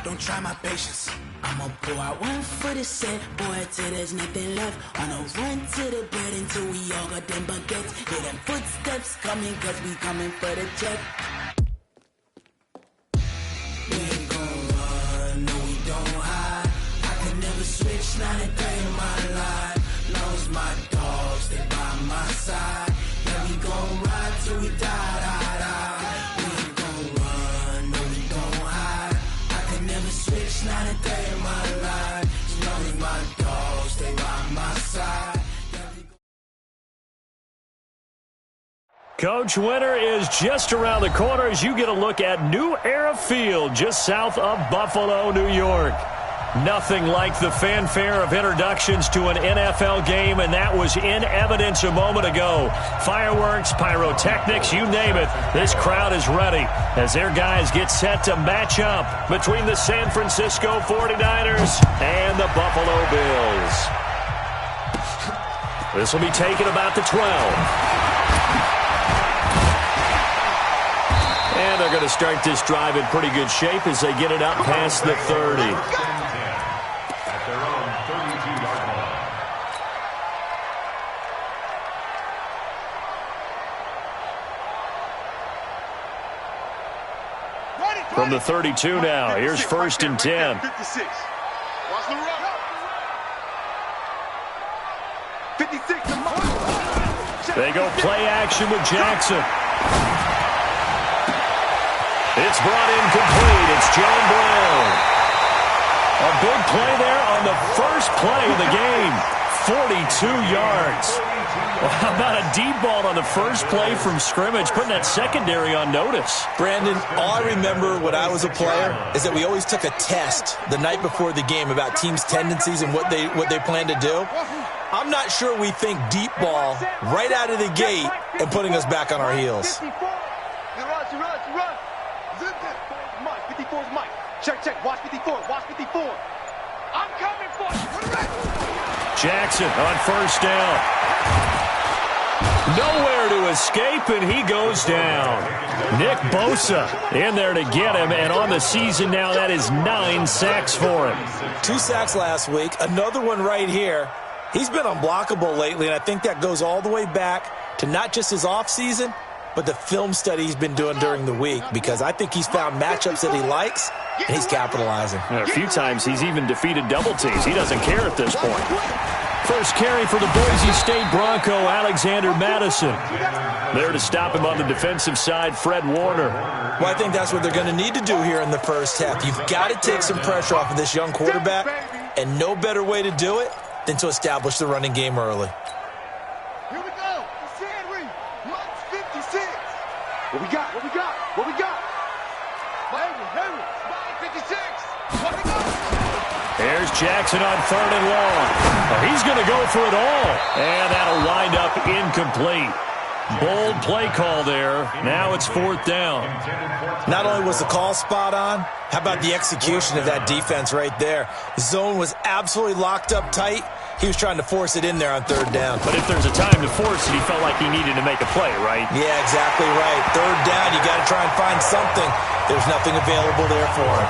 Don't try my patience. I'ma pour out one for the set, boy, till there's nothing left. On a run to the bed until we all got them baguettes. Hear them footsteps coming, cause we coming for the check. We ain't gon' run, no we don't hide. I can never switch, not a day in my life. Long as my dogs stay by my side. Yeah, we gon' ride till we die, die, die. We ain't gon' run, no we don't hide. I can never switch, not a day in my life. As long as my dogs stay by my side. Coach, winter is just around the corner as you get a look at New Era Field just south of Buffalo, New York. Nothing like the fanfare of introductions to an NFL game, and that was in evidence a moment ago. Fireworks, pyrotechnics, you name it. This crowd is ready as their guys get set to match up between the San Francisco 49ers and the Buffalo Bills. This will be taken about the 12. And they're going to start this drive in pretty good shape as they get it up past the 30. At their own 32-yard line. From the 32 now, here's 1st and 10. 56. Watch the run. 56. They go play action with Jackson. It's brought in complete. It's John Brown. A big play there on the first play of the game. 42 yards. How about a deep ball on the first play from scrimmage, putting that secondary on notice? Brandon, all I remember when I was a player is that we always took a test the night before the game about teams' tendencies and what they plan to do. I'm not sure we think deep ball right out of the gate and putting us back on our heels. Mike, 54 is Mike. Check. Watch 54. Watch 54. I'm coming for you. Jackson on first down. Nowhere to escape, and he goes down. Nick Bosa in there to get him, and on the season now, that is 9 sacks for him. 2 sacks last week, another one right here. He's been unblockable lately, and I think that goes all the way back to not just his offseason, but the film study he's been doing during the week, because I think he's found matchups that he likes, and he's capitalizing. A few times he's even defeated double teams. He doesn't care at this point. First carry for the Boise State Bronco, Alexander Madison. There to stop him on the defensive side, Fred Warner. Well, I think that's what they're going to need to do here in the first half. You've got to take some pressure off of this young quarterback, and no better way to do it than to establish the running game early. Here we go. It's Henry. 56. What we got? Henry. 56. What we got? There's Jackson on 3rd and long. Oh, he's going to go for it all. And that'll wind up incomplete. Bold play call there. Now it's 4th down. Not only was the call spot on, how about the execution of that defense right there? The zone was absolutely locked up tight. He was trying to force it in there on 3rd down. But if there's a time to force it, he felt like he needed to make a play, right? Yeah, exactly right. 3rd down, you got to try and find something. There's nothing available there for him.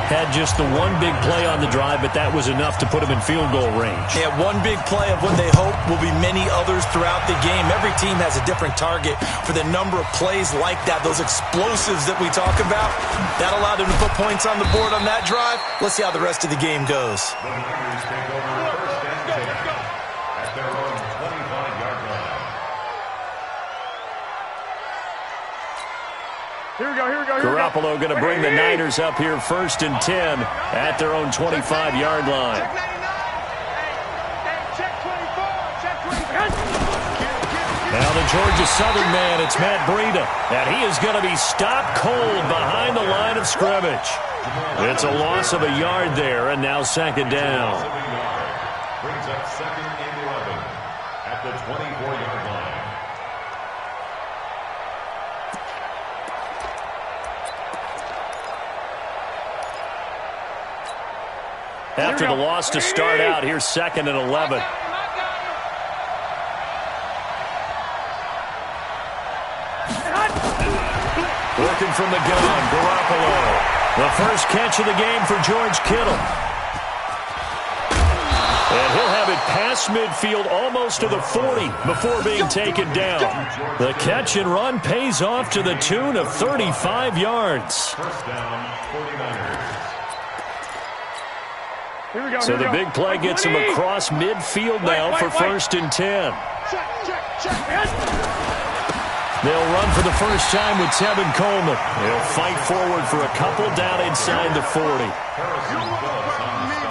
Had just the one big play on the drive, but that was enough to put him in field goal range. Yeah, one big play of what they hope will be many others throughout the game. Every team has a different target for the number of plays like that, those explosives that we talk about. That allowed him to put points on the board on that drive. Let's see how the rest of the game goes. The Niners take over 1st and 10 at their own 25-yard line. Here we go. Garoppolo going to bring the Niners up here 1st and 10 at their own 25-yard line. Now the Georgia Southern man, it's Matt Breida, and he is going to be stopped cold behind the line of scrimmage. It's a loss of a yard there, and now 2nd down. Brings up 2nd and 11 at the 24-yard line. After the loss to start out, here's 2nd and 11. Working from the gun, Garoppolo. The first catch of the game for George Kittle. And he'll have it past midfield almost to the 40 before being taken down. The catch and run pays off to the tune of 35 yards. First down, 49ers. So the big play gets him across midfield now for 1st and 10. They'll run for the first time with Tevin Coleman. He'll fight forward for a couple down inside the 40.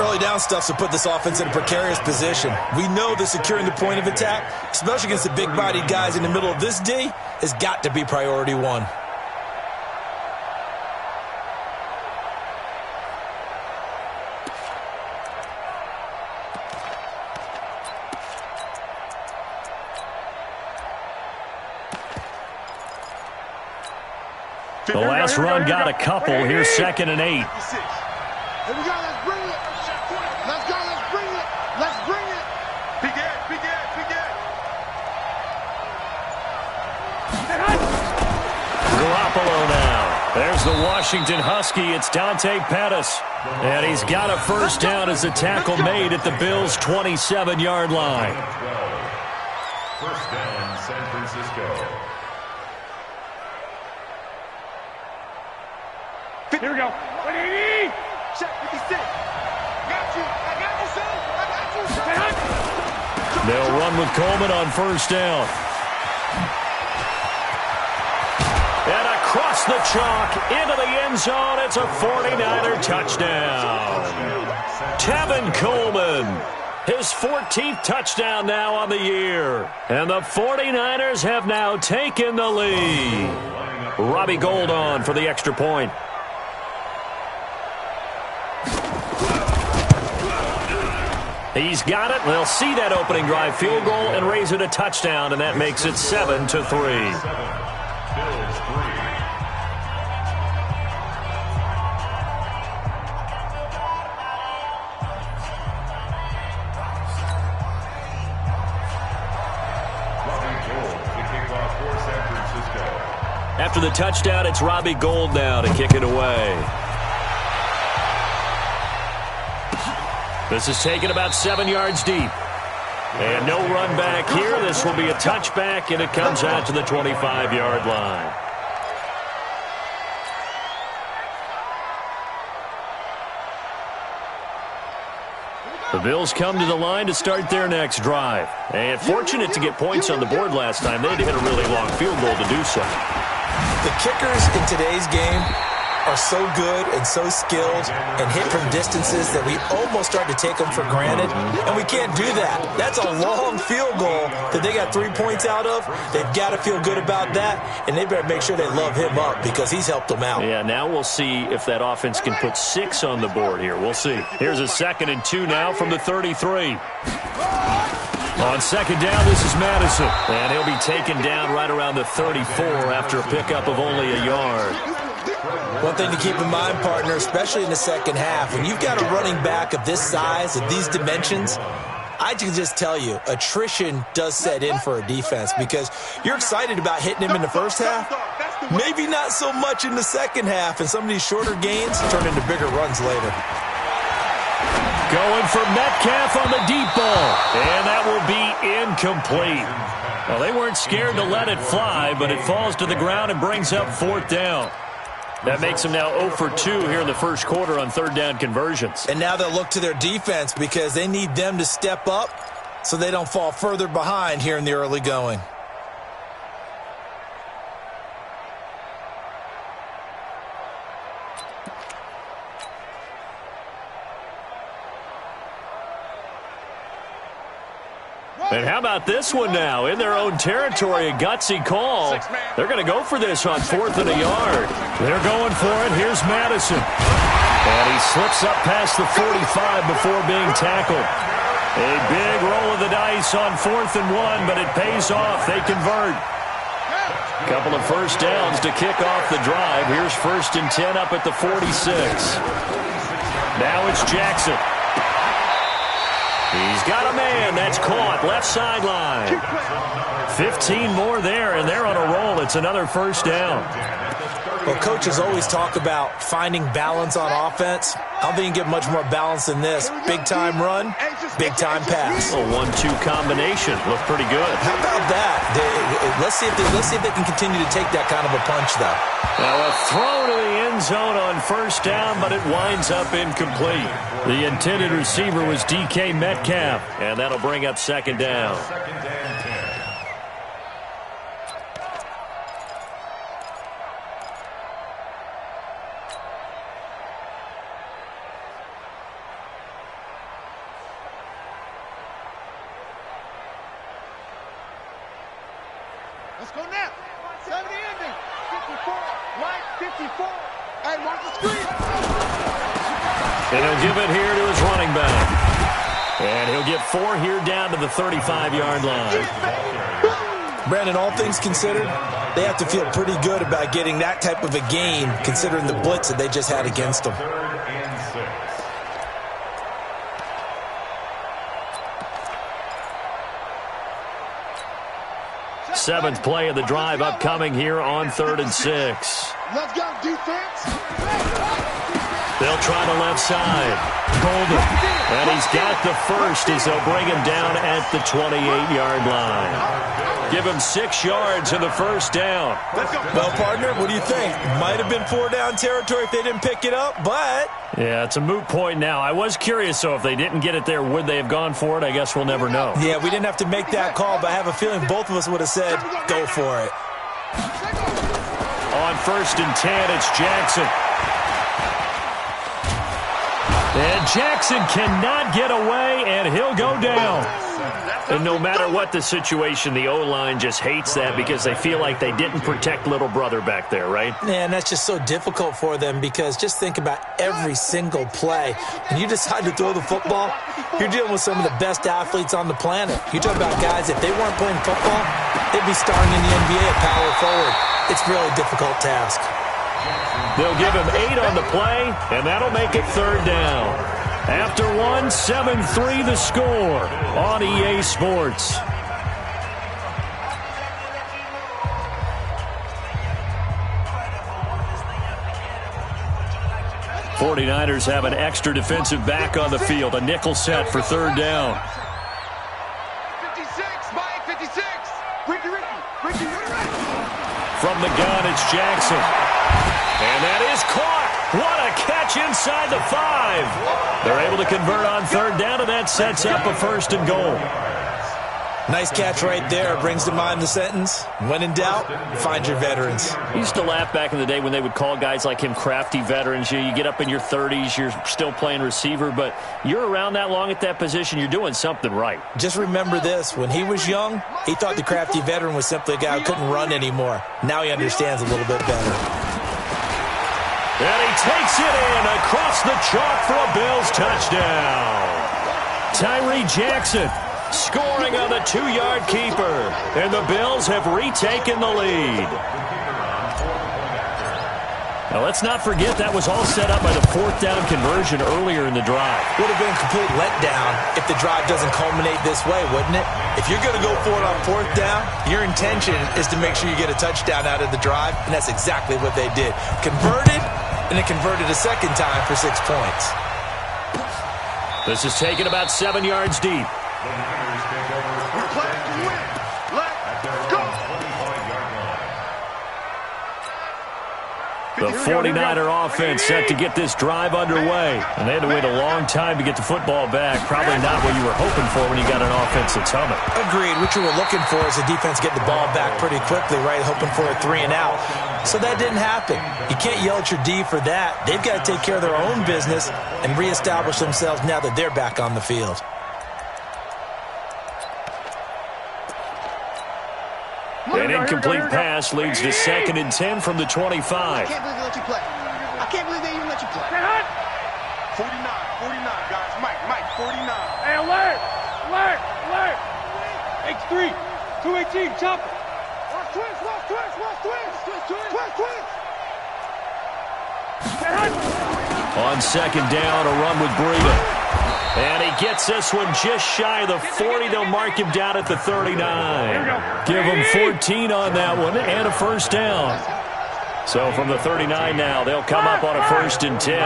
Early down stuff to put this offense in a precarious position. We know that securing the point of attack, especially against the big-bodied guys in the middle of this D, has got to be priority one. The last run got a couple. Here's 2nd and 8. Here we go, let's bring it. Let's go, let's bring it. Let's bring it. Big Ed. Garoppolo now. There's the Washington Husky. It's Dante Pettis. And he's got a first down as a tackle made at the Bills' 27-yard line. 12. First down, San Francisco. Here we go. 180. Check 56. Got you, son. I got you. They'll run with Coleman on first down. And across the chalk into the end zone. It's a 49er touchdown. Tevin Coleman. His 14th touchdown now on the year. And the 49ers have now taken the lead. Robbie Gould on for the extra point. He's got it. They'll see that opening drive field goal and raise it a touchdown, and that makes it 7-3. Bills 3. Robbie Gould to kick off for San Francisco. After the touchdown, it's Robbie Gould now to kick it away. This is taken about 7 yards deep. And no run back here. This will be a touchback, and it comes out to the 25-yard line. The Bills come to the line to start their next drive. And fortunate to get points on the board last time. They had to hit a really long field goal to do so. The kickers in today's game are so good and so skilled and hit from distances that we almost start to take them for granted, and we can't do that. That's a long field goal that they got 3 points out of. They've got to feel good about that, and they better make sure they love him up because he's helped them out. Yeah, now we'll see if that offense can put 6 on the board here. We'll see. Here's a 2nd and 2 now from the 33. On second down, this is Madison, and he'll be taken down right around the 34 after a pickup of only a yard. One thing to keep in mind, partner, especially in the second half, when you've got a running back of this size, of these dimensions, I can just tell you, attrition does set in for a defense because you're excited about hitting him in the first half, maybe not so much in the second half, and some of these shorter gains turn into bigger runs later. Going for Metcalf on the deep ball, and that will be incomplete. Well, they weren't scared to let it fly, but it falls to the ground and brings up 4th down. That makes them now 0 for 2 here in the first quarter on 3rd down conversions. And now they'll look to their defense because they need them to step up so they don't fall further behind here in the early going. And how about this one now? In their own territory, a gutsy call. They're going to go for this on 4th and a yard. They're going for it. Here's Madison. And he slips up past the 45 before being tackled. A big roll of the dice on 4th and 1, but it pays off. They convert. Couple of first downs to kick off the drive. Here's 1st and 10 up at the 46. Now it's Jackson. He's got a man. That's caught. Left sideline. 15 more there, and they're on a roll. It's another first down. Well, coaches always talk about finding balance on offense. I don't think you can get much more balance than this. Big-time run, big-time pass. A 1-2 combination. Looked pretty good. How about that? Let's see if they can continue to take that kind of a punch, though. Now a throw to the end zone on first down, but it winds up incomplete. The intended receiver was DK Metcalf, and that'll bring up second down. Let's go now. 70 ending. 54. Right, 54. And watch the screen. And he'll give it here to his running back. And he'll get 4 here down to the 35-yard line. Brandon, all things considered, they have to feel pretty good about getting that type of a game considering the blitz that they just had against them. Seventh play of the drive upcoming here on 3rd and 6. Let's go, defense. They'll try the left side. Golden. And he's got the first as they'll bring him down at the 28-yard line. Give him 6 yards in the first down. Well, partner, what do you think? Might have been 4-down territory if they didn't pick it up, but... Yeah, it's a moot point now. I was curious, though, if they didn't get it there, would they have gone for it? I guess we'll never know. Yeah, we didn't have to make that call, but I have a feeling both of us would have said, go for it. On 1st and 10, it's Jackson. And Jackson cannot get away, and he'll go down. And no matter what the situation, the O-line just hates that because they feel like they didn't protect little brother back there, right? Yeah, and that's just so difficult for them because just think about every single play. When you decide to throw the football, you're dealing with some of the best athletes on the planet. You talk about guys, if they weren't playing football, they'd be starring in the NBA at power forward. It's a really difficult task. They'll give him 8 on the play, and that'll make it 3rd down. After 1, 7-3 the score on EA Sports. '49ers have an extra defensive back on the field, a nickel set for 3rd down. 56, Mike, 56. Ricky. From the gun, it's Jackson. And that is caught. What a catch inside the 5. They're able to convert on 3rd down, and that sets up a 1st and goal. Nice catch right there. Brings to mind the sentence, when in doubt, find your veterans. I used to laugh back in the day when they would call guys like him crafty veterans. You get up in your 30s, you're still playing receiver, but you're around that long at that position, you're doing something right. Just remember this. When he was young, he thought the crafty veteran was simply a guy who couldn't run anymore. Now he understands a little bit better. And he takes it in across the chalk for a Bills touchdown. Tyree Jackson scoring on the 2-yard keeper. And the Bills have retaken the lead. Now, let's not forget that was all set up by the 4th down conversion earlier in the drive. Would have been a complete letdown if the drive doesn't culminate this way, wouldn't it? If you're going to go for it on 4th down, your intention is to make sure you get a touchdown out of the drive, and that's exactly what they did. Converted, and it converted a second time for 6 points. This is taken about 7 yards deep. The 49er offense set to get this drive underway. And they had to wait a long time to get the football back. Probably not what you were hoping for when you got an offense that's humming. Agreed. What you were looking for is the defense get the ball back pretty quickly, right? Hoping for a 3 and out. So that didn't happen. You can't yell at your D for that. They've got to take care of their own business and reestablish themselves now that they're back on the field. An incomplete pass leads to 2nd and 10 from the 25. I can't believe they let you play. I can't believe they even let you play. 49, guys. Mike, 49. Hey, alert! X3, 218, chopper. Watch twist. On 2nd down, a run with Breida. And he gets this one just shy of the 40. They'll mark him down at the 39. Give him 14 on that one and a 1st down. So from the 39 now, they'll come up on a 1st and 10.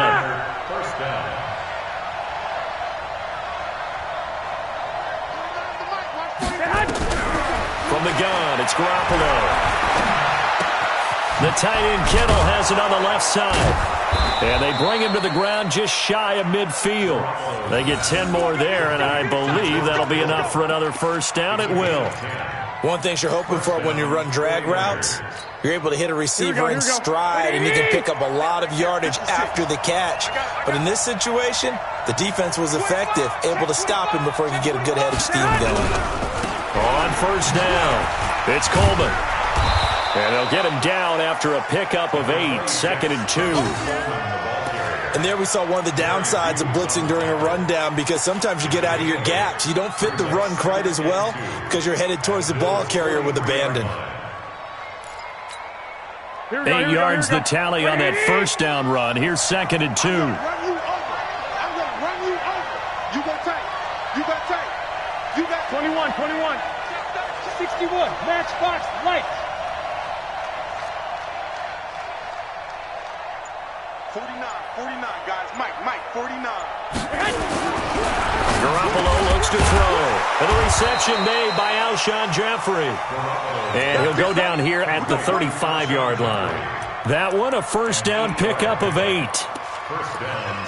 First down. From the gun, it's Garoppolo. The tight end Kittle has it on the left side. And they bring him to the ground just shy of midfield. They get 10 more there, and I believe that'll be enough for another 1st down. It will. One thing you're hoping for when you run drag routes, you're able to hit a receiver in stride, and you can pick up a lot of yardage after the catch. But in this situation, the defense was effective, able to stop him before he could get a good head of steam going. On 1st down, it's Coleman. And they'll get him down after a pickup of 8, 2nd and 2. And there we saw one of the downsides of blitzing during a rundown, because sometimes you get out of your gaps. You don't fit the run quite as well because you're headed towards the ball carrier with abandon. 8 yards the tally on that 1st down run. Here's 2nd and 2. I'm going to run you over. You got tight. You got tight. You got 21, 61. Matchbox lights. 49, guys. Mike, 49. Garoppolo looks to throw. And the reception made by Alshon Jeffrey. And he'll go down here at the 35-yard line. That one, a 1st down pickup of 8.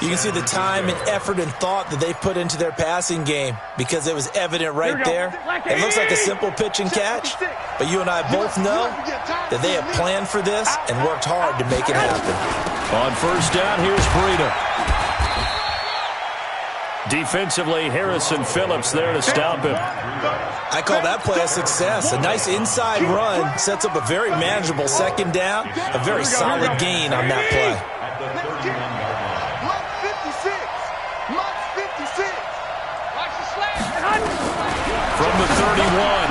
You can see the time and effort and thought that they put into their passing game, because it was evident right there. It looks like a simple pitch and catch, but you and I both know that they have planned for this and worked hard to make it happen. On 1st down, here's Breida. Defensively, Harrison Phillips there to stop him. I call that play a success. A nice inside run sets up a very manageable 2nd down, a very solid gain on that play. From the 31,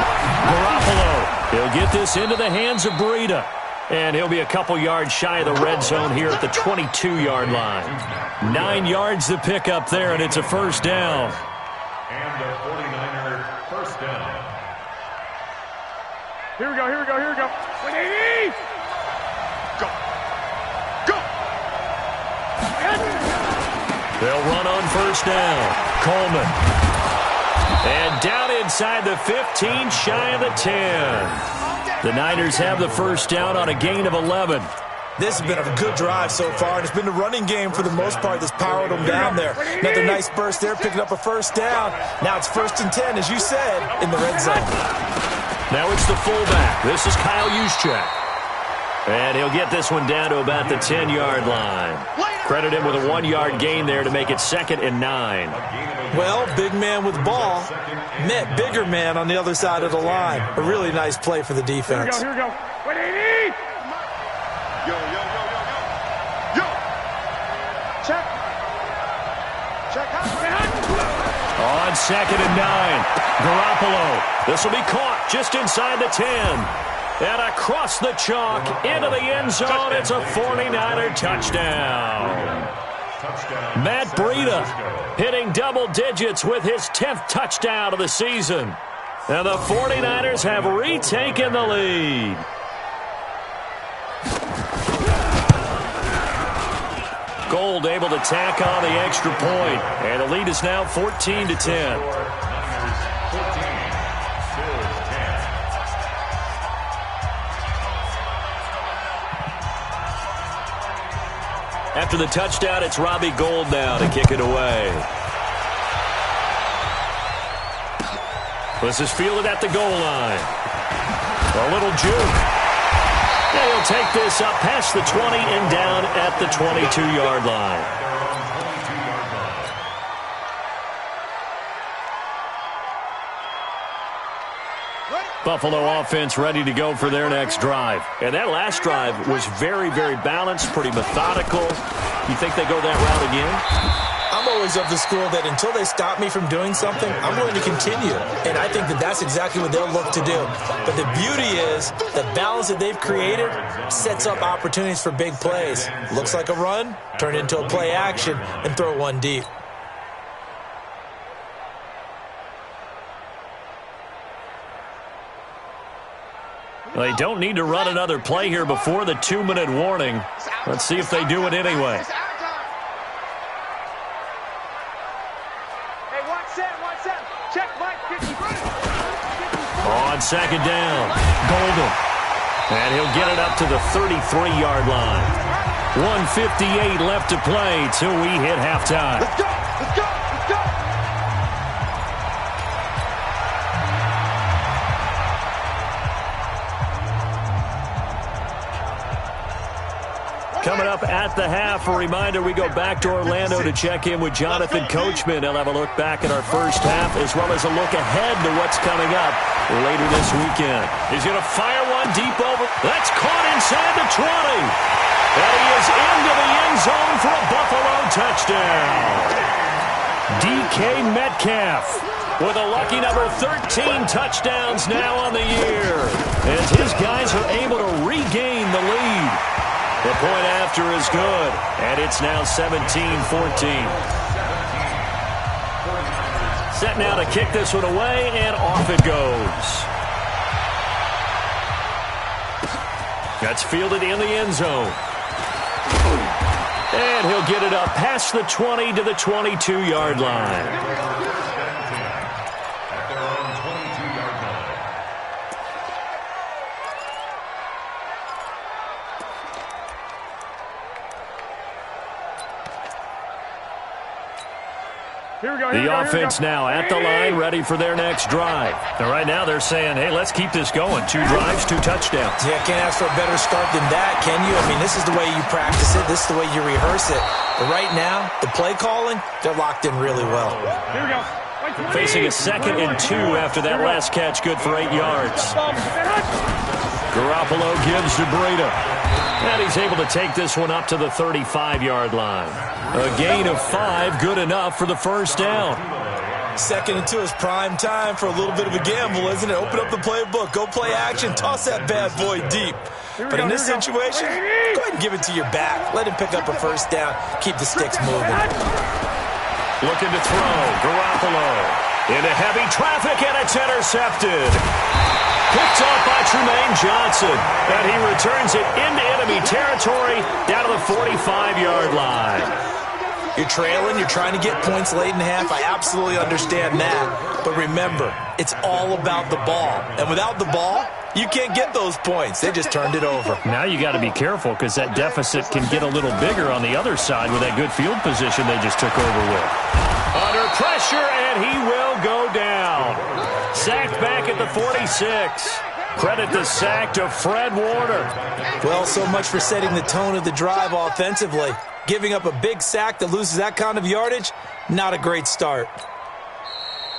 Garoppolo. He'll get this into the hands of Breida. And he'll be a couple yards shy of the red zone here at the 22-yard line. 9 yards to pick up there, and it's a 1st down. And the 49er 1st down. Here we go. 180. Go. They'll run on 1st down. Coleman. And down inside the 15, shy of the 10. The Niners have the 1st down on a gain of 11. This has been a good drive so far, and it's been the running game for the most part that's powered them down there. Another nice burst there, picking up a 1st down. Now it's 1st and 10, as you said, in the red zone. Now it's the fullback. This is Kyle Juszczyk. And he'll get this one down to about the 10-yard line. Credit him with a 1-yard gain there to make it 2nd and 9. Well, big man with ball met bigger man on the other side of the line. A really nice play for the defense. Here we go. 180. Yo. Check. On 2nd and 9, Garoppolo. This will be caught just inside the 10. And across the chalk into the end zone. It's a 49er touchdown. Matt Breida hitting double digits with his 10th touchdown of the season. And the 49ers have retaken the lead. Gold able to tack on the extra point. And the lead is now 14-10. After the touchdown, it's Robbie Gould now to kick it away. This is fielded at the goal line. A little juke. And he'll take this up past the 20 and down at the 22-yard line. Buffalo offense ready to go for their next drive. And that last drive was very, very balanced, pretty methodical. You think they go that route again? I'm always of the school that until they stop me from doing something, I'm willing to continue. And I think that that's exactly what they'll look to do. But the beauty is the balance that they've created sets up opportunities for big plays. Looks like a run, turn it into a play action, and throw one deep. They don't need to run another play here before the 2-minute warning. Let's see if they do it anyway. Hey, 1-7. Check, Mike. 50. On second down, Golden. And he'll get it up to the 33-yard line. 1:58 left to play till we hit halftime. Let's go. Coming up at the half, a reminder, we go back to Orlando to check in with Jonathan Coachman. He'll have a look back at our first half as well as a look ahead to what's coming up later this weekend. He's going to fire one deep over. That's caught inside the 20. And he is into the end zone for a Buffalo touchdown. DK Metcalf with a lucky number 13 touchdowns now on the year as his guys are able to regain the lead. The point after is good, and it's now 17-14. Set now to kick this one away, and off it goes. That's fielded in the end zone. And he'll get it up past the 20 to the 22-yard line. The offense now at the line, ready for their next drive. And right now they're saying, hey, let's keep this going. 2 drives, 2 touchdowns. Yeah, can't ask for a better start than that, can you? I mean, this is the way you practice it. This is the way you rehearse it. But right now, the play calling, they're locked in really well. Here we go. Facing a 2nd and 2 after that last catch, good for 8 yards. Garoppolo gives to Breida. And he's able to take this one up to the 35-yard line. A gain of 5, good enough for the first down. 2nd and 2 is prime time for a little bit of a gamble, isn't it? Open up the playbook, go play action, toss that bad boy deep. But in this situation, go ahead and give it to your back. Let him pick up a first down. Keep the sticks moving. Looking to throw. Garoppolo into heavy traffic, and it's intercepted. Picked off by Trumaine Johnson, and he returns it into enemy territory down to the 45-yard line. You're trailing, you're trying to get points late in half. I absolutely understand that. But remember, it's all about the ball. And without the ball, you can't get those points. They just turned it over. Now you got to be careful because that deficit can get a little bigger on the other side with that good field position they just took over with. Under pressure, and he will go down. Sacked back at the 46. Credit the sack to Fred Warner. Well, so much for setting the tone of the drive offensively. Giving up a big sack that loses that kind of yardage, not a great start.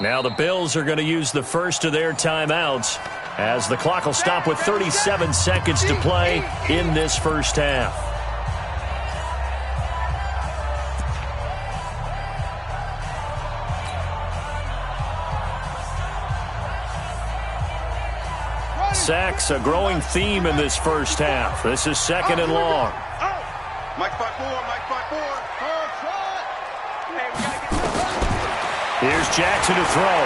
Now the Bills are going to use the first of their timeouts as the clock will stop with 37 seconds to play in this first half. Sacks, a growing theme in this first half. This is 2nd and long. Mike 5-4. Here's Jackson to throw.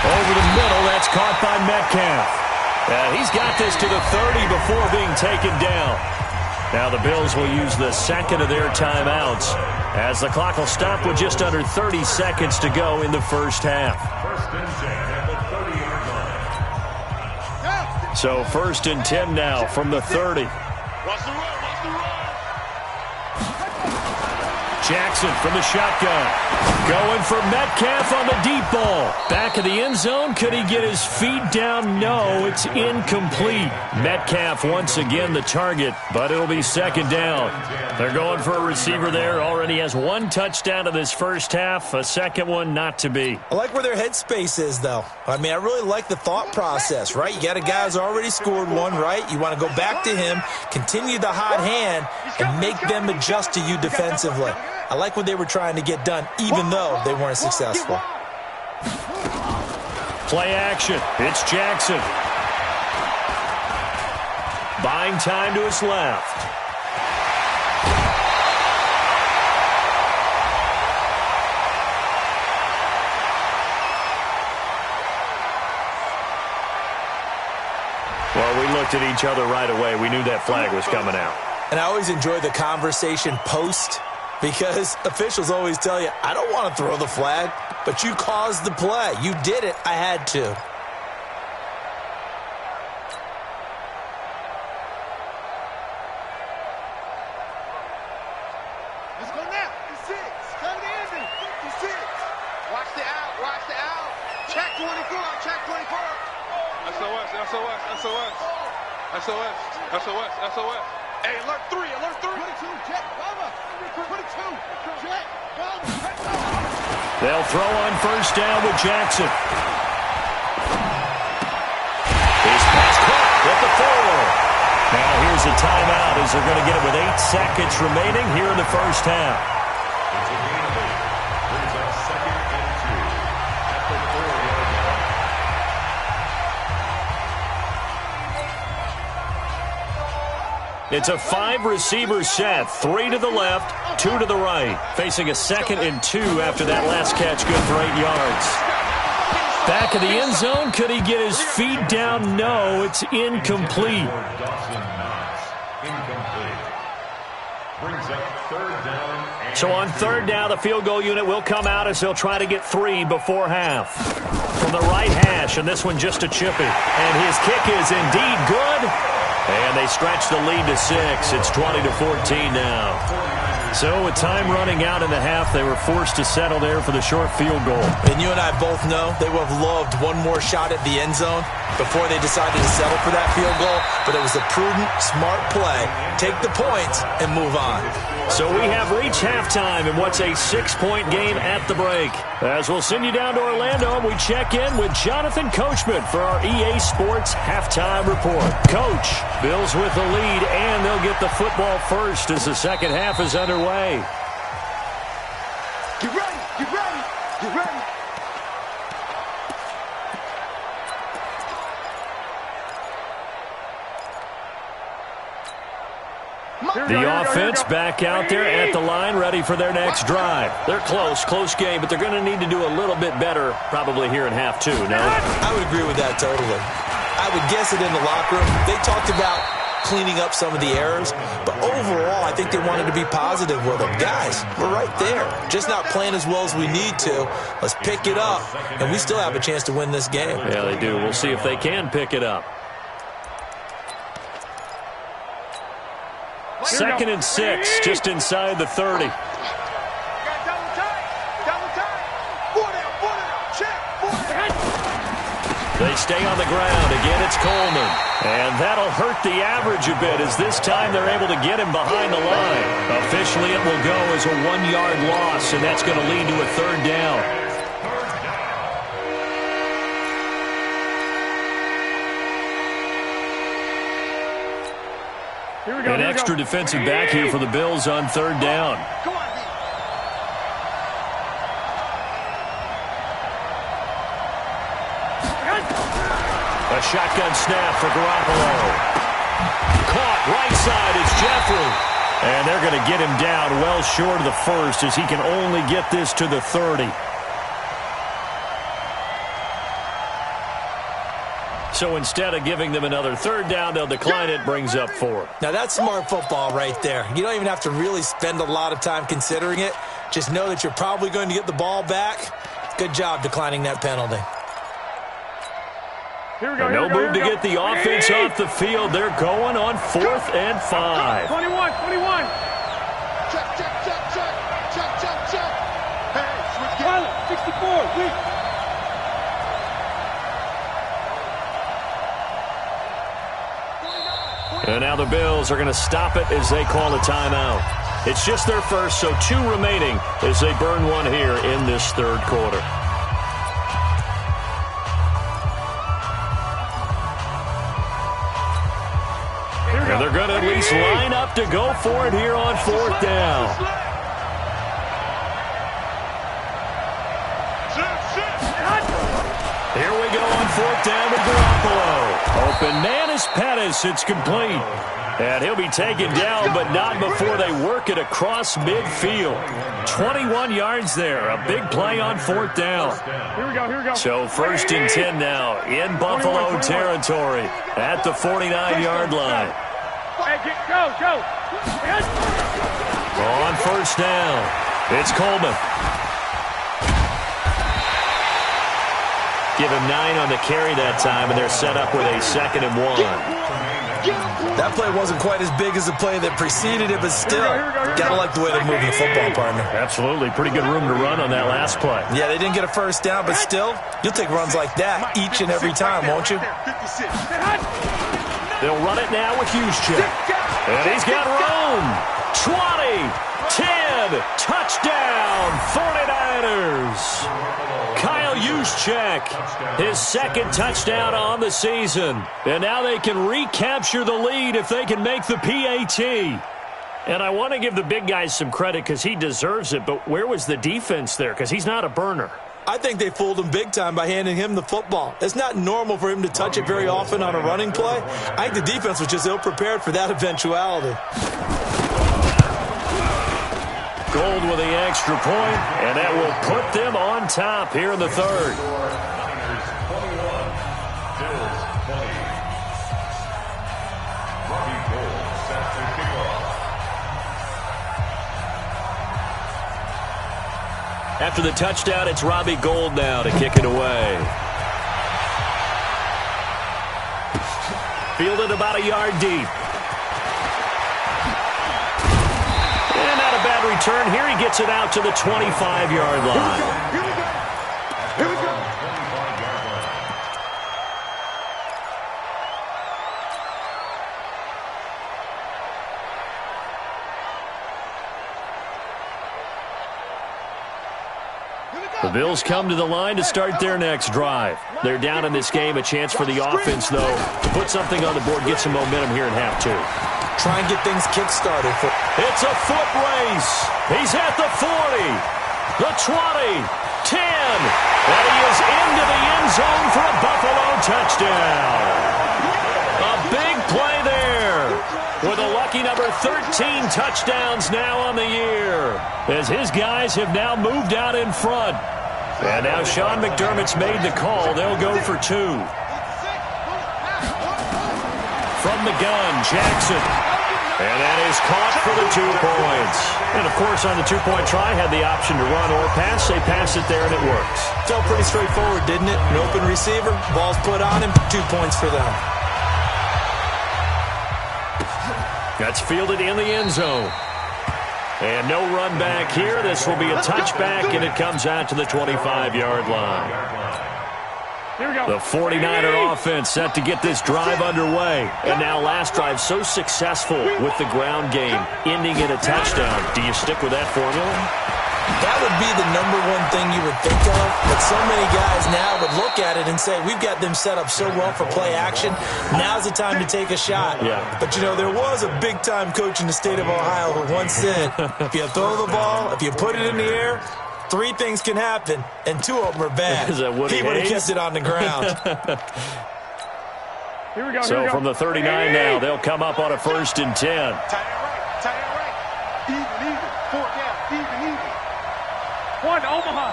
Over the middle, that's caught by Metcalf. He's got this to the 30 before being taken down. Now the Bills will use the 2nd of their timeouts as the clock will stop with just under 30 seconds to go in the first half. So 1st and 10 now from the 30. Jackson from the shotgun. Going for Metcalf on the deep ball. Back of the end zone. Could he get his feet down? No, it's incomplete. Metcalf once again the target, but it'll be 2nd down. They're going for a receiver there. Already has 1 touchdown in this first half. A second one not to be. I like where their headspace is, though. I mean, I really like the thought process, right? You got a guy who's already scored 1, right? You want to go back to him, continue the hot hand, and make them adjust to you defensively. I like what they were trying to get done, even though they weren't successful. Play action. It's Jackson. Buying time to his left. looked at each other right away. We knew that flag was coming out. And I always enjoy the conversation post because officials always tell you, I don't want to throw the flag, but you caused the play. You did it. I had to. Let's go now. 56. Come to the ending. 56. Watch the out. Watch the out. Check 24. Check 24. SOS. SOS. SOS. SOS. SOS. SOS. Hey, alert 3. Alert 3. 22. Check. Bubba. 22. Check. Bubba. They'll throw on first down with Jackson. He's pass caught at the 4. Now here's a timeout as they're going to get it with 8 seconds remaining here in the first half. It's a gain of 8. Brings up 2nd and 2 at the 4-yard line. It's a 5-receiver set, 3 to the left, 2 to the right. Facing a 2nd and 2 after that last catch, good for 8 yards. Back of the end zone, could he get his feet down? No, it's incomplete. Incomplete. Brings up 3rd down. So on 3rd down, the field goal unit will come out as they'll try to get 3 before half. From the right hash, and this one just a chippy. And his kick is indeed good. And they stretch the lead to 6. It's 20-14 now. So with time running out in the half, they were forced to settle there for the short field goal. And you and I both know they would have loved one more shot at the end zone before they decided to settle for that field goal. But it was a prudent, smart play. Take the points and move on. So we have reached halftime in what's a 6-point game at the break. As we'll send you down to Orlando, and we check in with Jonathan Coachman for our EA Sports Halftime Report. Coach, Bills with the lead, and they'll get the football first as the second half is underway. Get ready. Get ready. Get ready. The offense back out there at the line, ready for their next drive. They're close game, but they're going to need to do a little bit better probably here in half 2, no? I would agree with that totally. I would guess it in the locker room. They talked about cleaning up some of the errors, but overall, I think they wanted to be positive with them. Guys, we're right there. Just not playing as well as we need to. Let's pick it up, and we still have a chance to win this game. Yeah, they do. We'll see if they can pick it up. 2nd and 6, just inside the 30. Got double tight. Double tight. 4 down. Check. 4 down. They stay on the ground. Again, it's Coleman. And that'll hurt the average a bit as this time they're able to get him behind the line. Officially, it will go as a 1-yard loss, and that's going to lead to a 3rd down. An extra defensive back here for the Bills on 3rd down. A shotgun snap for Garoppolo. Caught right side is Jeffrey. And they're going to get him down well short of the 1st as he can only get this to the 30. So instead of giving them another 3rd down, they'll decline it, brings up 4. Now, that's smart football right there. You don't even have to really spend a lot of time considering it. Just know that you're probably going to get the ball back. Good job declining that penalty. Here we go. No move to get the offense off the field. They're going on 4th and 5. 21. Check. Hey, switch gears. 64. Weak. And now the Bills are going to stop it as they call a timeout. It's just their first, so 2 remaining as they burn one here in this 3rd quarter. And they're going to at least line up to go for it here on 4th down. Here we go on 4th down with Garoppolo. up, and man is Pettis. It's complete. And he'll be taken down, but not before they work it across midfield. 21 yards there. A big play on 4th down. Here we go. So 1st and 10 now in Buffalo territory at the 49-yard line. Hey, go. On 1st down, it's Coleman. Give him 9 on the carry that time, and they're set up with a 2nd and 1. That play wasn't quite as big as the play that preceded it, but still, gotta like the way they're moving the football, partner. Absolutely. Pretty good room to run on that last play. Yeah, they didn't get a 1st down, but still, you'll take runs like that each and every time, won't you? They'll run it now with Juszczyk. And he's got room. 20, 10, touchdown, 49ers. Kyle Juszczyk, his 2nd touchdown on the season. And now they can recapture the lead if they can make the PAT. And I want to give the big guys some credit because he deserves it, but where was the defense there? Because he's not a burner. I think they fooled him big time by handing him the football. It's not normal for him to touch it very often on a running play. I think the defense was just ill-prepared for that eventuality. Gold with the extra point, and that will put them on top here in the 3rd. After the touchdown, it's Robbie Gould now to kick it away. Fielded about a yard deep. And not a bad return. Here he gets it out to the 25-yard line. Here we go. The Bills come to the line to start their next drive. They're down in this game. A chance for the offense, though, to put something on the board, get some momentum here in half 2. Try and get things kick-started. It's a foot race. He's at the 40, the 20, 10, and he is into the end zone for a Buffalo touchdown. A big play there with a lucky number 13 touchdowns now on the year as his guys have now moved out in front. And now Sean McDermott's made the call. They'll go for 2. From the gun, Jackson. And that is caught for the 2 points. And, of course, on the 2-point try, had the option to run or pass. They pass it there, and it works. Felt pretty straightforward, didn't it? An open receiver, ball's put on him, 2 points for them. That's fielded in the end zone. And no run back here. This will be a touchback, and it comes out to the 25-yard line. The 49er offense set to get this drive underway. And now last drive so successful with the ground game, ending in a touchdown. Do you stick with that formula? That would be the #1 thing you would think of, but so many guys now would look at it and say, we've got them set up so well for play action, now's the time to take a shot. Yeah. But, you know, there was a big-time coach in the state of Ohio who once said, if you throw the ball, if you put it in the air, 3 things can happen, and 2 of them are bad. Is that Woody he would have Hayes? kept it on the ground. Here we go. So from the 39 now, they'll come up on a 1st and 10. Tie it right. Even. 4 down. Even. 1, Omaha.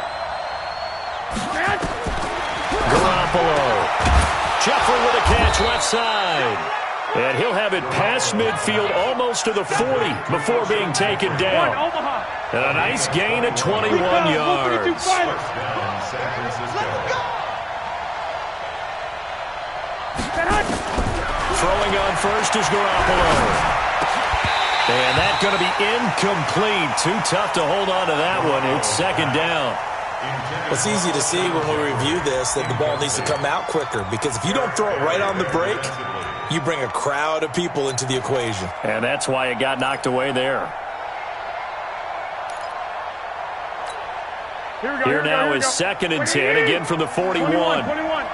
Garoppolo. Jeffrey with a catch left side. And he'll have it past midfield almost to the 40 before being taken 1, down. Omaha. And a nice gain of 21 yards. Throwing on first is Garoppolo. And that's going to be incomplete. Too tough to hold on to that one. It's 2nd down. It's easy to see when we review this that the ball needs to come out quicker, because if you don't throw it right on the break, you bring a crowd of people into the equation. And that's why it got knocked away there. Here now is 2nd and 10, again from the 41. 21.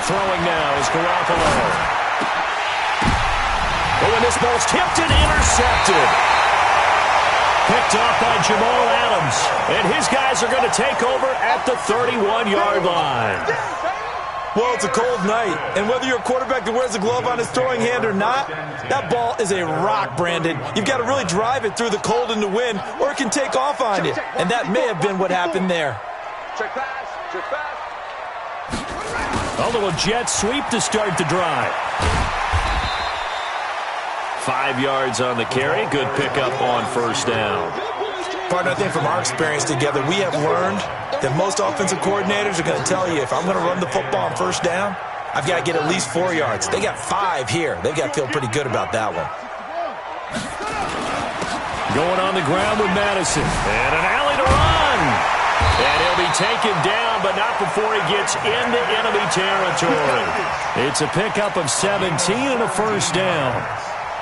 Throwing now is Garoppolo. Oh, and this ball's tipped and intercepted. picked off by Jamal Adams. And his guys are going to take over at the 31-yard line. Well, it's a cold night, and whether you're a quarterback that wears a glove on his throwing hand or not, that ball is a rock, Brandon. You've got to really drive it through the cold and the wind, or it can take off on you. And that may have been what happened there. Check pass. Check pass. A little jet sweep to start the drive. 5 yards on the carry. Good pickup on first down. Partner, I think from our experience together, we have learned that most offensive coordinators are going to tell you, if I'm going to run the football on first down, I've got to get at least 4 yards. They got 5 here. They've got to feel pretty good about that one. Going on the ground with Madison. And an alley to run. And he'll be taken down, but not before he gets into enemy territory. It's a pickup of 17 and a first down.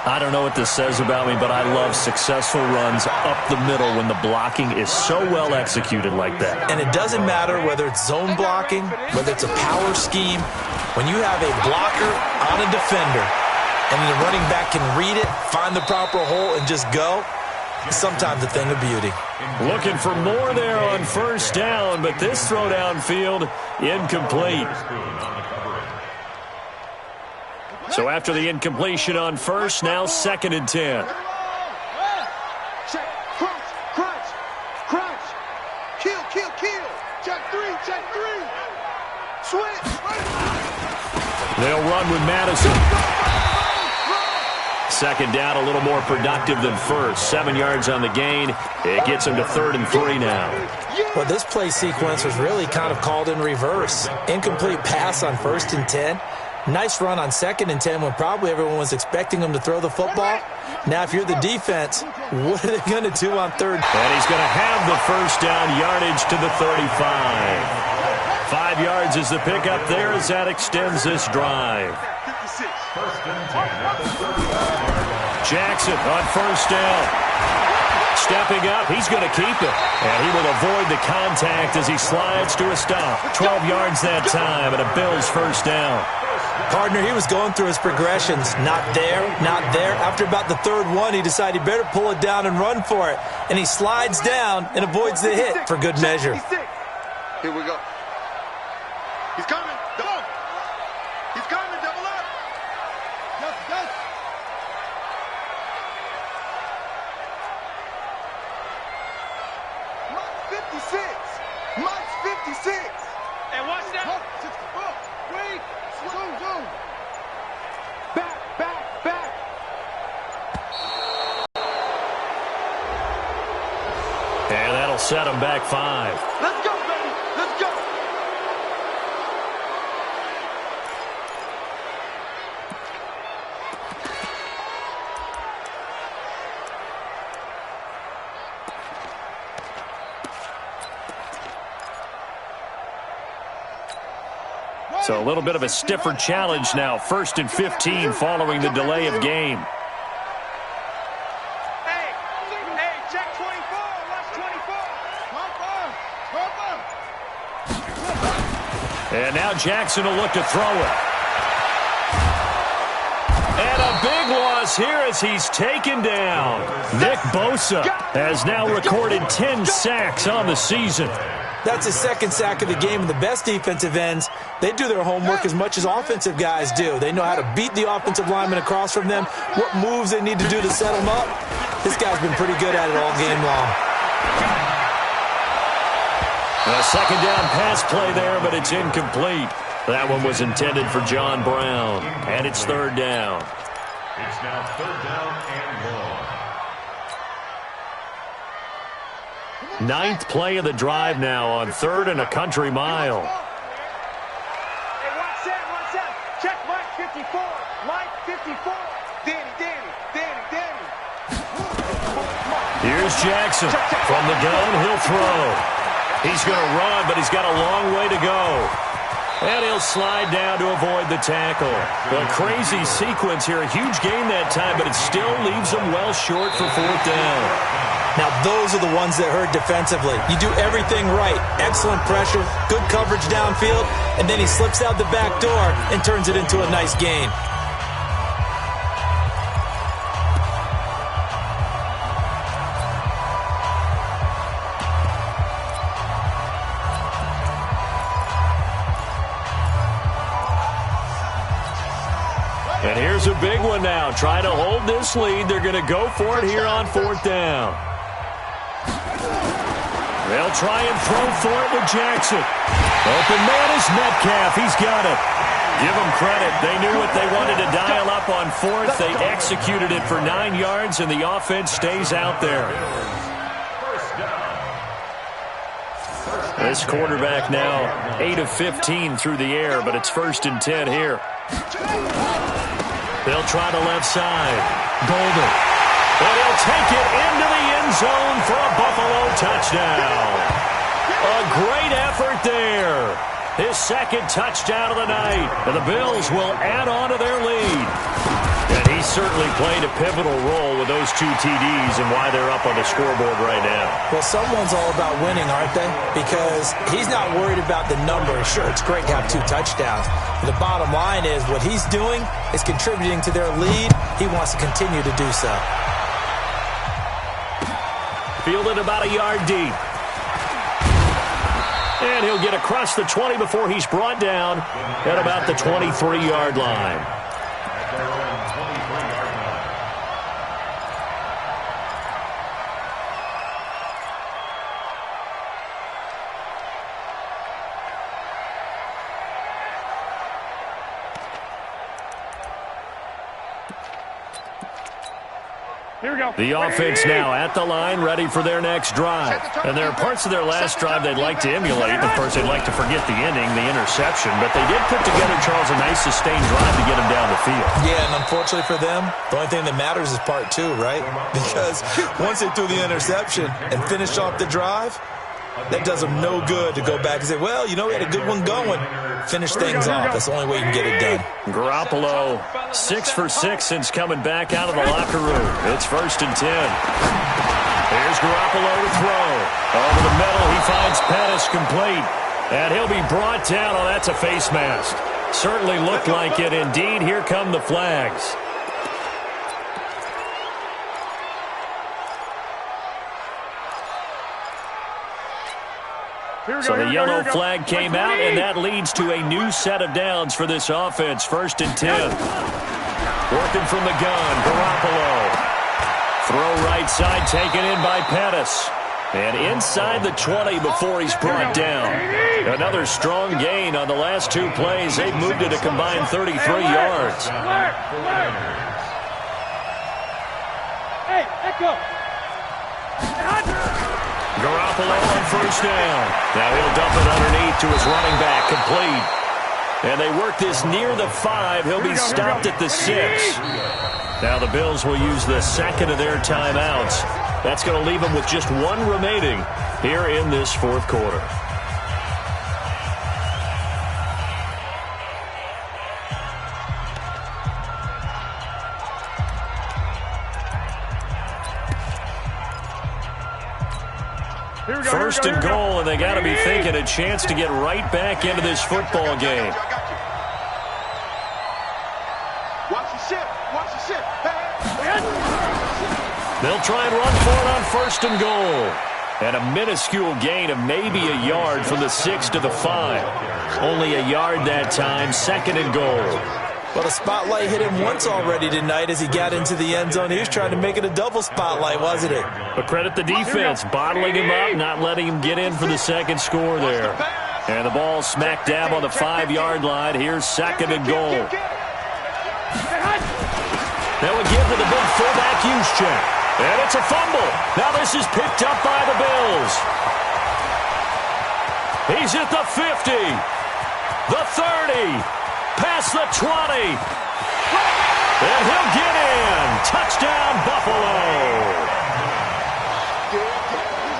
I don't know what this says about me, but I love successful runs up the middle when the blocking is so well executed like that. And it doesn't matter whether it's zone blocking, whether it's a power scheme. When you have a blocker on a defender and the running back can read it, find the proper hole, and just go, it's sometimes a thing of beauty. Looking for more there on first down, but this throw downfield incomplete. So after the incompletion on first, now 2nd and 10. Check, crunch, crunch, crunch. Kill, kill, kill. Check 3, check 3. Switch. They'll run with Madison. 2nd down, a little more productive than first. 7 yards on the gain. It gets him to 3rd and 3 now. Well, this play sequence was really kind of called in reverse. Incomplete pass on 1st and 10. Nice run on 2nd and 10 when probably everyone was expecting him to throw the football. Now, if you're the defense, what are they going to do on 3rd? And he's going to have the first down, yardage to the 35. 5 yards is the pickup there as that extends this drive. Jackson on first down. Stepping up, he's going to keep it. And he will avoid the contact as he slides to a stop. 12 yards that time, and a Bills first down. Partner, he was going through his progressions. Not there, not there. After about the 3rd one, he decided he better pull it down and run for it. And he slides down and avoids the hit for good measure. Here we go. He's coming. Double. He's coming. Double up. Yes, yes. Mike 56. Mike 56. And watch that. Wait. Zoom. Back. And that'll set him back 5. Let's go, baby. Let's go. So a little bit of a stiffer challenge now. 1st and 15 following the delay of game. Hey, check 24. Watch 24. And now Jackson will look to throw it. And a big loss here as he's taken down. Nick Bosa has now recorded 10 sacks on the season. That's his 2nd sack of the game, and the best defensive ends, they do their homework as much as offensive guys do. They know how to beat the offensive lineman across from them, what moves they need to do to set them up. This guy's been pretty good at it all game long. A 2nd down pass play there, but it's incomplete. That one was intended for John Brown, and it's 3rd down. It's now 3rd down and long. 9th play of the drive now on 3rd and a country mile. Hey, watch that. Check Mike 54. Mike 54. Danny. Here's Jackson. From the gun, he'll throw. He's going to run, but he's got a long way to go. And he'll slide down to avoid the tackle. A crazy sequence here. A huge gain that time, but it still leaves him well short for 4th down. Now, those are the ones that hurt defensively. You do everything right. Excellent pressure, good coverage downfield, and then he slips out the back door and turns it into a nice gain. big one now. Trying to hold this lead. They're going to go for it here on 4th down. They'll try and throw for it with Jackson. Open man is Metcalf. He's got it. Give them credit. They knew what they wanted to dial up on 4th. They executed it for 9 yards, and the offense stays out there. This quarterback now 8 of 15 through the air, but it's 1st and 10 here. They'll try the left side. Golden. And he'll take it into the end zone for a Buffalo touchdown. A great effort there. His 2nd touchdown of the night. And the Bills will add on to their lead. And he certainly played a pivotal role with those 2 TDs and why they're up on the scoreboard right now. Well, someone's all about winning, aren't they? Because he's not worried about the numbers. Sure, it's great to have 2 touchdowns. But the bottom line is what he's doing is contributing to their lead. He wants to continue to do so. Fielded about a yard deep. And he'll get across the 20 before he's brought down at about the 23-yard line. Here we go. The offense now at the line, ready for their next drive. And there are parts of their last drive they'd like to emulate. Of course, they'd like to forget the ending, the interception. But they did put together, Charles, a nice sustained drive to get them down the field. Yeah, and unfortunately for them, the only thing that matters is part 2, right? Because once they threw the interception and finished off the drive, that does them no good to go back and say, well, you know, we had a good one going. Finish things off. That's the only way you can get it done. Garoppolo, 6 for 6 since coming back out of the locker room. It's 1st and 10. Here's Garoppolo to throw. Over the middle, he finds Pettis complete. And he'll be brought down. Oh, that's a face mask. Certainly looked like it. Indeed, here come the flags. So the yellow flag came out, and that leads to a new set of downs for this offense. 1st and 10. Working from the gun, Garoppolo. Throw right side, taken in by Pettis. And inside the 20 before he's brought down. Another strong gain on the last 2 plays. They've moved it a combined 33 yards. Hey, echo. Garoppolo on 1st down. Now he'll dump it underneath to his running back, complete. And they work this near the 5. He'll be stopped at the 6. Now the Bills will use the 2nd of their timeouts. That's going to leave them with just 1 remaining here in this 4th quarter. First and goal, and they got to be thinking a chance to get right back into this football game. Watch the ship. Watch the ship. They'll try and run for it on 1st and goal. And a minuscule gain of maybe a yard from the 6 to the 5. Only a yard that time, 2nd and goal. Well, the spotlight hit him once already tonight as he got into the end zone. He was trying to make it a double spotlight, wasn't it? But credit the defense, bottling him up, not letting him get in for the 2nd score there. And the ball smack dab on the 5-yard line. Here's 2nd and goal. Now again to the big fullback use check. And it's a fumble. Now this is picked up by the Bills. He's at the 50, the 30. Past the 20. And he'll get in. Touchdown, Buffalo.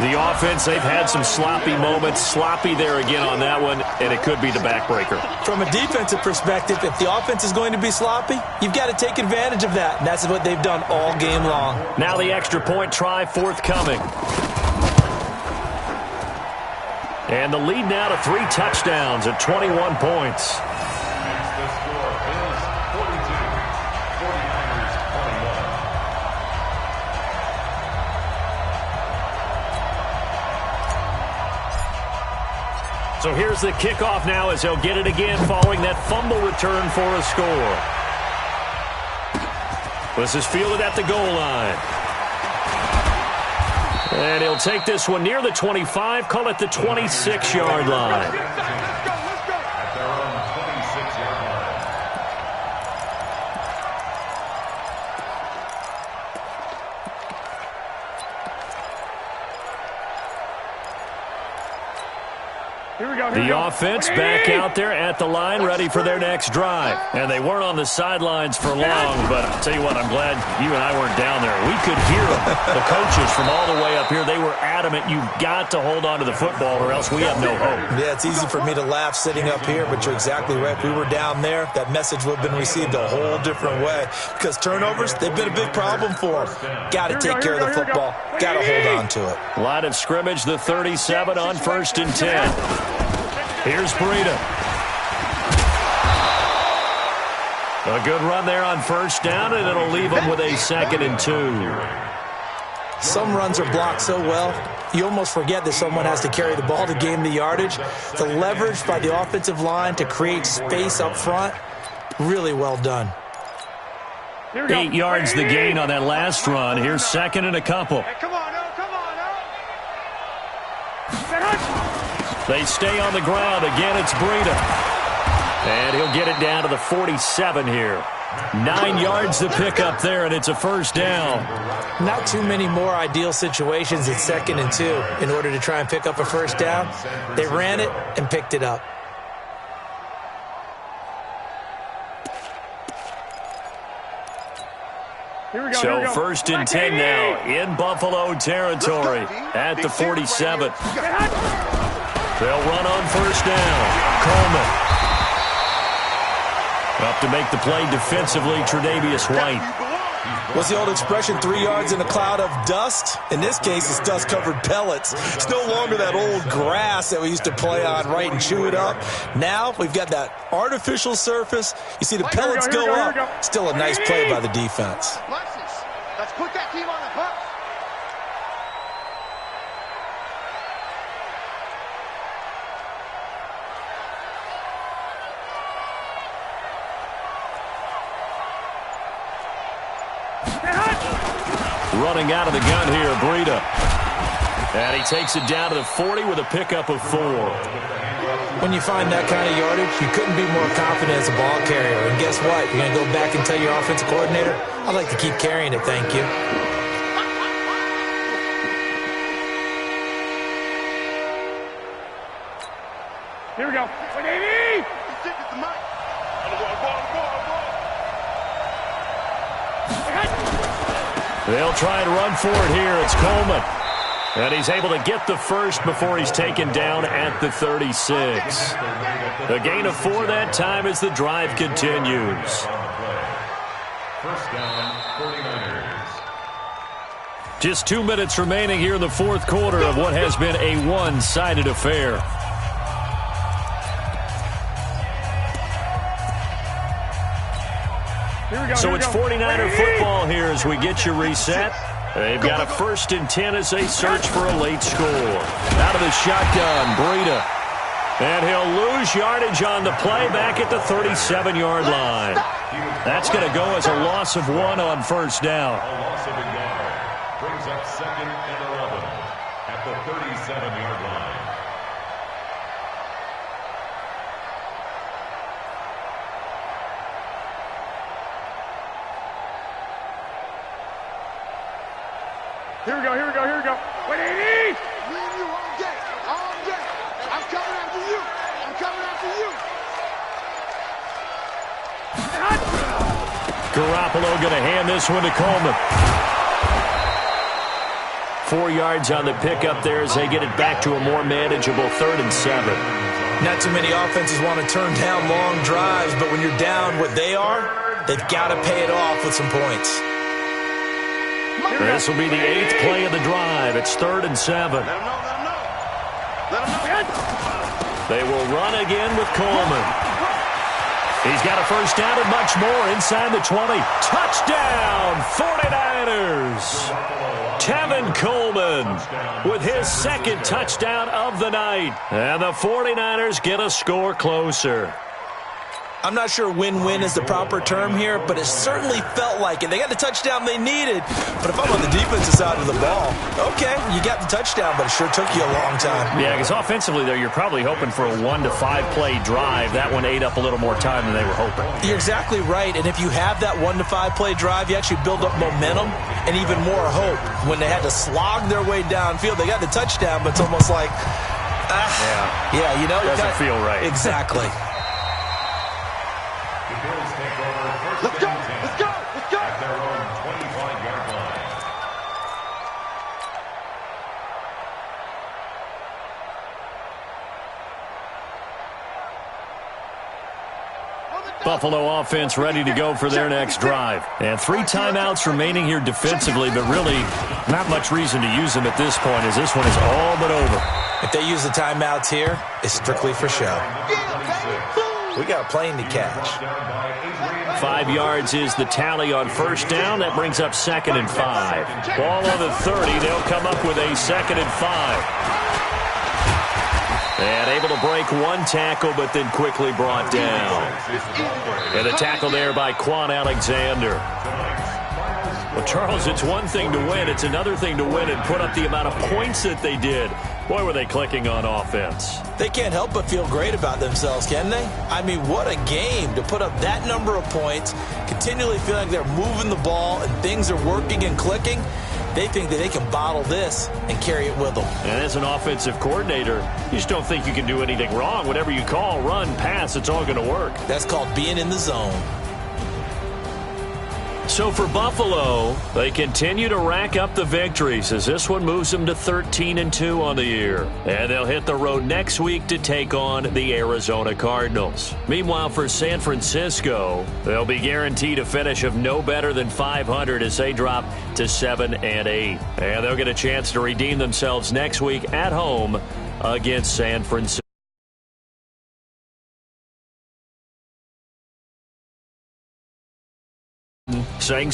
The offense, they've had some sloppy moments. Sloppy there again on that one, and it could be the backbreaker. From a defensive perspective, if the offense is going to be sloppy, you've got to take advantage of that. And that's what they've done all game long. Now the extra point try forthcoming. And the lead now to 3 touchdowns at 21 points. So here's the kickoff now as they'll get it again following that fumble return for a score. This is fielded at the goal line. And he'll take this one near the 25, call it the 26-yard line. At their own 26-yard line. The offense back out there at the line, ready for their next drive. And they weren't on the sidelines for long, but I'll tell you what, I'm glad you and I weren't down there. We could hear them, the coaches from all the way up here. They were adamant, you've got to hold on to the football or else we have no hope. Yeah, it's easy for me to laugh sitting up here, but you're exactly right. If we were down there, that message would have been received a whole different way. Because turnovers, they've been a big problem for them. Got to take care of the football. Got to hold on to it. Line of scrimmage, the 37 on 1st and 10. Here's Breida. A good run there on 1st down, and it'll leave him with a 2nd and 2. Some runs are blocked so well, you almost forget that someone has to carry the ball to gain the yardage. The leverage by the offensive line to create space up front, really well done. 8 yards the gain on that last run. Here's 2nd and a couple. Come on, come on, They stay on the ground. Again, it's Breida. And he'll get it down to the 47 here. 9 yards to pick up there, and it's a 1st down. Not too many more ideal situations at 2nd and 2 in order to try and pick up a 1st down. They ran it and picked it up. So 1st and 10 now in Buffalo territory at the 47. They'll run on 1st down. Coleman. Up to make the play defensively, Tre'Davious White. What's the old expression, 3 yards in a cloud of dust? In this case, it's dust-covered pellets. It's no longer that old grass that we used to play on, right, and chew it up. Now we've got that artificial surface. You see the pellets go up. Still a nice play by the defense. Let's put that team on the bus. Running out of the gun here, Breida. And he takes it down to the 40 with a pickup of 4. When you find that kind of yardage, you couldn't be more confident as a ball carrier. And guess what? You're going to go back and tell your offensive coordinator, I'd like to keep carrying it, thank you. Here we go. 180! They'll try and run for it here. It's Coleman. And he's able to get the first before he's taken down at the 36. A gain of 4 that time as the drive continues. 1st down, 49ers. Just 2 minutes remaining here in the 4th quarter of what has been a one-sided affair. So it's 49er football here as we get you reset. They've got a 1st and 10 as they search for a late score. Out of the shotgun, Breida. And he'll lose yardage on the play back at the 37-yard line. That's going to go as a loss of 1 on 1st down. A loss of a yard. Brings up 2nd and 11 at the 37-yard line. Here we go. 180! Me and you all day. I'm coming after you. Garoppolo going to hand this one to Coleman. 4 yards on the pickup there as they get it back to a more manageable 3rd and 7. Not too many offenses want to turn down long drives, but when you're down what they are, they've got to pay it off with some points. This will be the 8th play of the drive. It's 3rd and 7. Let him know. They will run again with Coleman. He's got a 1st down and much more inside the 20. Touchdown, 49ers. Tevin Coleman with his 2nd touchdown of the night. And the 49ers get a score closer. I'm not sure win-win is the proper term here, but it certainly felt like it. They got the touchdown they needed, but if I'm on the defensive side of the ball, okay, you got the touchdown, but it sure took you a long time. Yeah, because offensively there, you're probably hoping for a 1 to 5 play drive. That one ate up a little more time than they were hoping. You're exactly right, and if you have that 1 to 5 play drive, you actually build up momentum and even more hope. When they had to slog their way downfield, they got the touchdown, but it's almost like, yeah, you know, doesn't feel right. Exactly. Let's go, let's go, let's go. At their own 25-yard line. Buffalo offense ready to go for their next drive. And 3 timeouts remaining here defensively, but really not much reason to use them at this point as this one is all but over. If they use the timeouts here, it's strictly for show. We got a plane to catch. 5 yards is the tally on first down. That brings up 2nd and 5. Ball on the 30. They'll come up with a 2nd and 5. And able to break 1 tackle, but then quickly brought down. And a tackle there by Quan Alexander. Well, Charles, it's one thing to win. It's another thing to win and put up the amount of points that they did. Boy, were they clicking on offense. They can't help but feel great about themselves, can they? I mean, what a game to put up that number of points, continually feeling like they're moving the ball and things are working and clicking. They think that they can bottle this and carry it with them. And as an offensive coordinator, you just don't think you can do anything wrong. Whatever you call, run, pass, it's all going to work. That's called being in the zone. So for Buffalo, they continue to rack up the victories as this one moves them to 13-2 on the year. And they'll hit the road next week to take on the Arizona Cardinals. Meanwhile, for San Francisco, they'll be guaranteed a finish of no better than 500 as they drop to 7-8. And they'll get a chance to redeem themselves next week at home against San Francisco. Saying